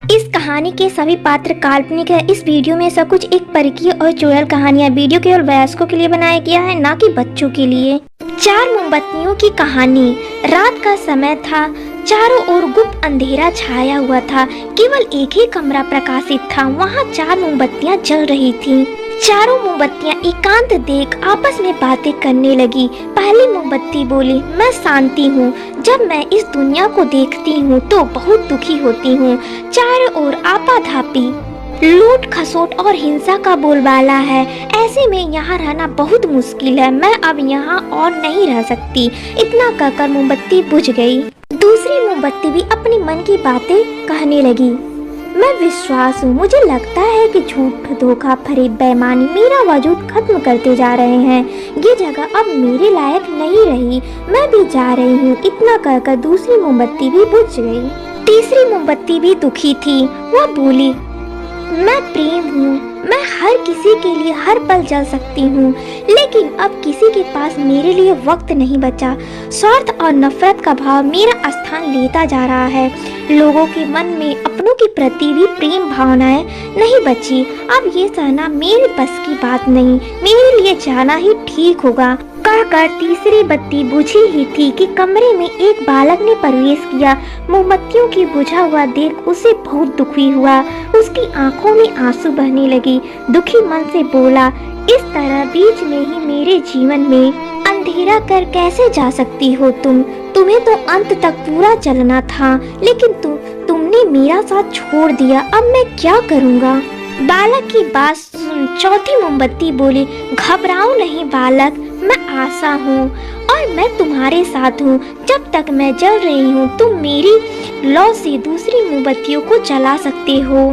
इस कहानी के सभी पात्र काल्पनिक है। इस वीडियो में सब कुछ एक परकीय और चुड़ैल कहानी है। वीडियो केवल वयस्कों के लिए बनाया गया है, ना कि बच्चों के लिए। 4 मोमबत्तियों की कहानी। रात का समय था। चारों ओर गुप्त अंधेरा छाया हुआ था। केवल एक ही कमरा प्रकाशित था। वहाँ 4 मोमबत्तियाँ जल रही थीं। चारों मोमबत्तियाँ एकांत देख आपस में बातें करने लगी। पहली मोमबत्ती बोली, मैं शांति हूँ। जब मैं इस दुनिया को देखती हूँ तो बहुत दुखी होती हूँ। चारों ओर आपाधापी, लूट खसोट और हिंसा का बोलबाला है। ऐसे में यहाँ रहना बहुत मुश्किल है। मैं अब यहाँ और नहीं रह सकती। इतना कहकर मोमबत्ती बुझ गई। दूसरी मोमबत्ती भी अपनी मन की बातें कहने लगी। मैं विश्वास हूँ। मुझे लगता है कि झूठ, धोखा, फरेब, बेईमानी मेरा वजूद खत्म करते जा रहे हैं। ये जगह अब मेरे लायक नहीं रही। मैं भी जा रही हूँ। इतना कहकर दूसरी मोमबत्ती भी बुझ गई। तीसरी मोमबत्ती भी दुखी थी। वह बोली, मैं प्रेम हूँ। मैं हर किसी के लिए हर पल जल सकती हूँ, लेकिन अब किसी के पास मेरे लिए वक्त नहीं बचा। स्वार्थ और नफरत का भाव मेरा स्थान लेता जा रहा है। लोगों के मन में अपनों के प्रति भी प्रेम भावनाएं नहीं बची। अब ये सहना मेरे बस की बात नहीं। मेरे लिए जाना ही ठीक होगा। कहकर तीसरी बत्ती बुझी ही थी कि कमरे में एक बालक ने प्रवेश किया। मोमबत्तियों की बुझा हुआ देख उसे बहुत दुखी हुआ। उसकी आंखों में आंसू बहने लगी। दुखी मन से बोला, इस तरह बीच में ही मेरे जीवन में अंधेरा कर कैसे जा सकती हो तुम? तुम्हें तो अंत तक पूरा चलना था, लेकिन तुमने मेरा साथ छोड़ दिया। अब मैं क्या करूँगा? बालक की बात सुन चौथी मोमबत्ती बोली, घबराओ नहीं बालक, मैं आशा हूँ और मैं तुम्हारे साथ हूँ। जब तक मैं जल रही हूँ तुम मेरी लौ से दूसरी मोमबत्तियों को जला सकते हो।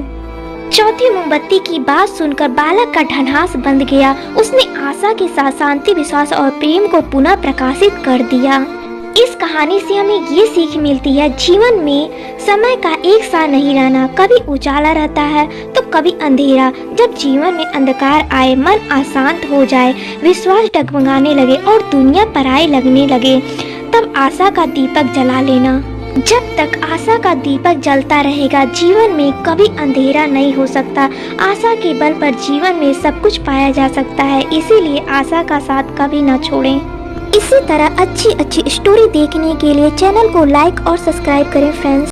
चौथी मोमबत्ती की बात सुनकर बालक का ढनास बंध गया। उसने आशा के साथ शांति, विश्वास और प्रेम को पुनः प्रकाशित कर दिया। इस कहानी से हमें ये सीख मिलती है, जीवन में समय का एक सा नहीं रहना। कभी उजाला रहता है तो कभी अंधेरा। जब जीवन में अंधकार आए, मन अशांत हो जाए, विश्वास डगमगाने लगे और दुनिया पराई लगने लगे, तब आशा का दीपक जला लेना। जब तक आशा का दीपक जलता रहेगा, जीवन में कभी अंधेरा नहीं हो सकता। आशा के बल पर जीवन में सब कुछ पाया जा सकता है। इसीलिए आशा का साथ कभी न छोड़ें। इसी तरह अच्छी अच्छी स्टोरी देखने के लिए चैनल को लाइक और सब्सक्राइब करें फ्रेंड्स।